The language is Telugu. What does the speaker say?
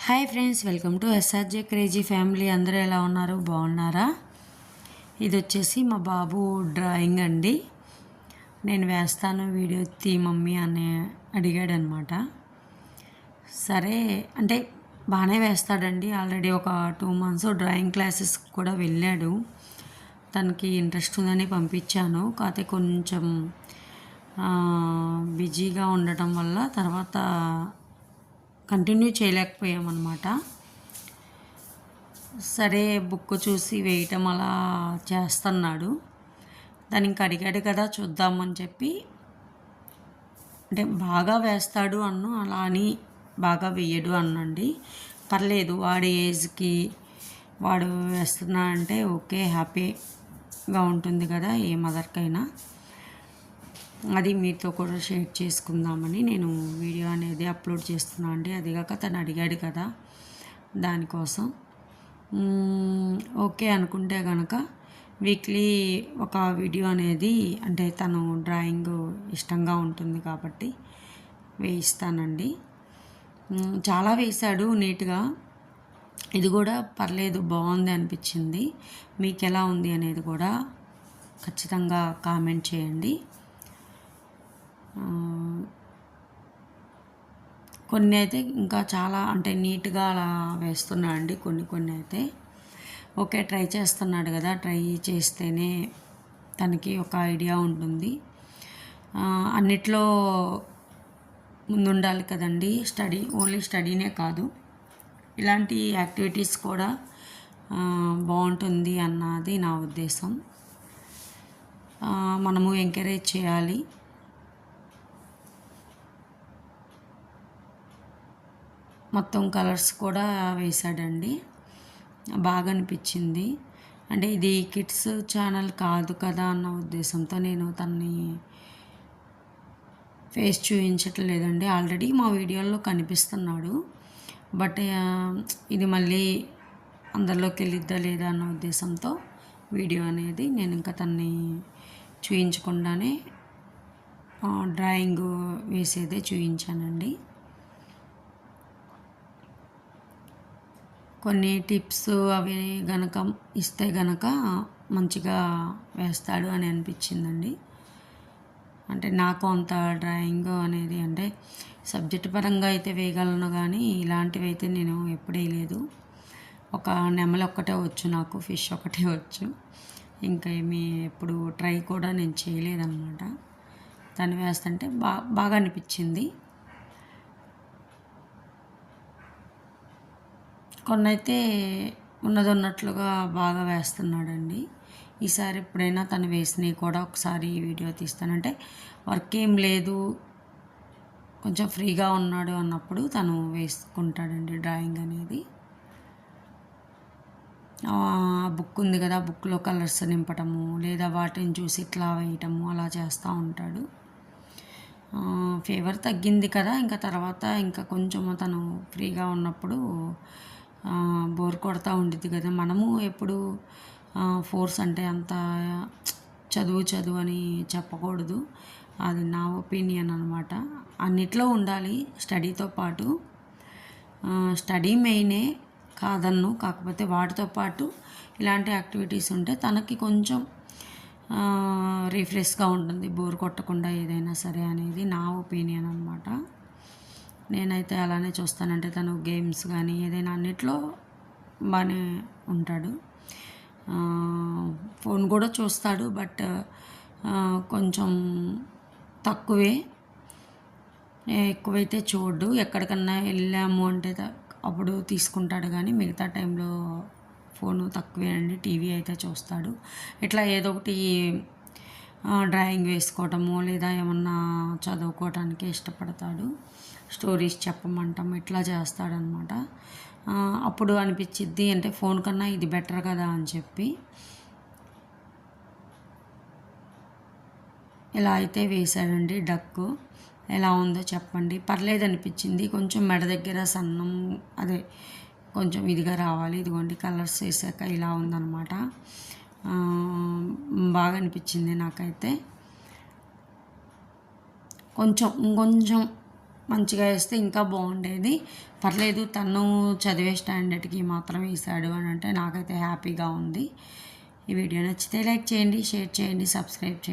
Hi friends, welcome to SRJ crazy family. అందరూ ఎలా ఉన్నారు? బాగున్నారా? ఇది వచ్చేసి మా బాబు డ్రాయింగ్ అండి. నేను వేస్తాను వీడియో తీ మమ్మీ అని అడిగాడనమాట. సరే అంటే బాగానే వేస్తాడండి. ఆల్రెడీ ఒక 2 months డ్రాయింగ్ క్లాసెస్ కూడా వెళ్ళాడు. తనకి ఇంట్రెస్ట్ ఉందని పంపించాను. కాకపోతే కొంచెం బిజీగా ఉండటం వల్ల తర్వాత కంటిన్యూ చేయలేకపోయామన్నమాట. సరే బుక్ చూసి వేయటం అలా చేస్తున్నాడు. దాన్ని ఇంక అడిగాడు కదా చూద్దామని చెప్పి, అంటే బాగా వేస్తాడు అలా అని బాగా వేయడు అనండి. పర్లేదు, వాడి ఏజ్కి వాడు వేస్తున్నా అంటే ఓకే, హ్యాపీగా ఉంటుంది కదా ఏ మదర్కైనా. అది మీతో కూడా షేర్ చేసుకుందామని నేను వీడియో అనేది అప్లోడ్ చేస్తున్నా అండి. అదిగాక తను అడిగాడు కదా, దానికోసం. ఓకే అనుకుంటే కనుక వీక్లీ ఒక వీడియో అనేది, అంటే తను డ్రాయింగ్ ఇష్టంగా ఉంటుంది కాబట్టి వేయిస్తానండి. చాలా వేశాడు నీట్గా. ఇది కూడా పర్లేదు, బాగుంది అనిపించింది. మీకు ఎలా ఉంది అనేది కూడా ఖచ్చితంగా కామెంట్ చేయండి. కొన్ని అయితే ఇంకా చాలా అంటే నీట్గా అలా వేస్తున్నా అండి. కొన్ని అయితే ఓకే, ట్రై చేస్తున్నాడు కదా, ట్రై చేస్తేనే తనకి ఒక ఐడియా ఉంటుంది. అన్నిట్లో ముందుండాలి కదండి. ఓన్లీ స్టడీనే కాదు, ఇలాంటి యాక్టివిటీస్ కూడా బాగుంటుంది అన్నది నా ఉద్దేశం. మనము ఎంకరేజ్ చేయాలి. మొత్తం కలర్స్ కూడా వేశాడండి. బాగా అనిపించింది. అంటే ఇది కిడ్స్ ఛానల్ కాదు కదా అన్న ఉద్దేశంతో నేను తనని ఫేస్ చూపించట్లేదండి. ఆల్రెడీ మా వీడియోలో కనిపిస్తున్నాడు, బట్ ఇది మళ్ళీ అందరిలోకి వెళ్ళిద్దా లేదా అన్న ఉద్దేశంతో వీడియో అనేది నేను ఇంకా తనని చూపించకుండానే డ్రాయింగ్ వేసేదే చూపించానండి. కొన్ని టిప్స్ అవి గనక ఇస్తే గనక మంచిగా వేస్తాడు అని అనిపించిందండి. అంటే నాకు అంత డ్రాయింగ్ అనేది, అంటే సబ్జెక్ట్ పరంగా అయితే వేయగలను, కానీ ఇలాంటివి అయితే నేను ఎప్పుడు వేయలేదు. ఒక నెమలి ఒక్కటే వచ్చు నాకు, ఫిష్ ఒకటే వచ్చు. ఇంకా ఏమీ ఎప్పుడు ట్రై కూడా నేను చేయలేదన్నమాట. దాన్ని వేస్తుంటే బాగా అనిపించింది. కొన్ని అయితే ఉన్నట్లుగా బాగా వేస్తున్నాడండి. ఈసారి ఎప్పుడైనా తను వేసినవి కూడా ఒకసారి వీడియో తీస్తానంటే, వర్క్ ఏం లేదు, కొంచెం ఫ్రీగా ఉన్నాడు అన్నప్పుడు తను వేసుకుంటాడండి డ్రాయింగ్ అనేది. బుక్ ఉంది కదా, బుక్లో కలర్స్ నింపటము, లేదా వాటిని చూసి ఇట్లా వేయటము అలా చేస్తూ ఉంటాడు. ఫీవర్ తగ్గింది కదా, ఇంకా తర్వాత ఇంకా కొంచెం తను ఫ్రీగా ఉన్నప్పుడు బోర్ కొడతా ఉండిద్ది కదా. మనము ఎప్పుడు ఫోర్స్ అంటే అంత చదువు అని చెప్పకూడదు. అది నా ఒపీనియన్ అనమాట. అన్నిట్లో ఉండాలి స్టడీతో పాటు. స్టడీ మెయినే కాదన్ను, కాకపోతే వాటితో పాటు ఇలాంటి యాక్టివిటీస్ ఉంటే తనకి కొంచెం రిఫ్రెష్గా ఉంటుంది, బోర్ కొట్టకుండా ఏదైనా సరే అనేది నా ఒపీనియన్ అనమాట. నేనైతే అలానే చూస్తానంటే తను గేమ్స్ కానీ ఏదైనా అన్నిట్లో బాగానే ఉంటాడు. ఫోన్ కూడా చూస్తాడు, బట్ కొంచెం తక్కువే, ఎక్కువైతే చూడు. ఎక్కడికన్నా వెళ్ళాము అంటే అప్పుడు తీసుకుంటాడు, కానీ మిగతా టైంలో ఫోను తక్కువే అండి. టీవీ అయితే చూస్తాడు. ఇట్లా ఏదో ఒకటి డ్రాయింగ్ వేసుకోవటము, లేదా ఏమన్నా చదువుకోవటానికి ఇష్టపడతాడు. స్టోరీస్ చెప్పమంటాం, ఇట్లా చేస్తాడనమాట. అప్పుడు అనిపించిద్ది, అంటే ఫోన్ కన్నా ఇది బెటర్ కదా అని చెప్పి. ఇలా అయితే వేశాడండి డక్కు. ఎలా ఉందో చెప్పండి. పర్లేదు అనిపించింది. కొంచెం మెడ దగ్గర సన్నం, అదే కొంచెం ఇదిగా రావాలి. ఇదిగోండి కలర్స్ వేసాక ఇలా ఉందన్నమాట. బాగా అనిపించింది నాకైతే. కొంచెం మంచిగా వేస్తే ఇంకా బాగుండేది. పర్లేదు తను చదివే స్టాండర్డ్కి మాత్రం వేసాడు అని అంటే నాకైతే హ్యాపీగా ఉంది. ఈ వీడియో నచ్చితే లైక్ చేయండి, షేర్ చేయండి, సబ్స్క్రైబ్ చేయండి.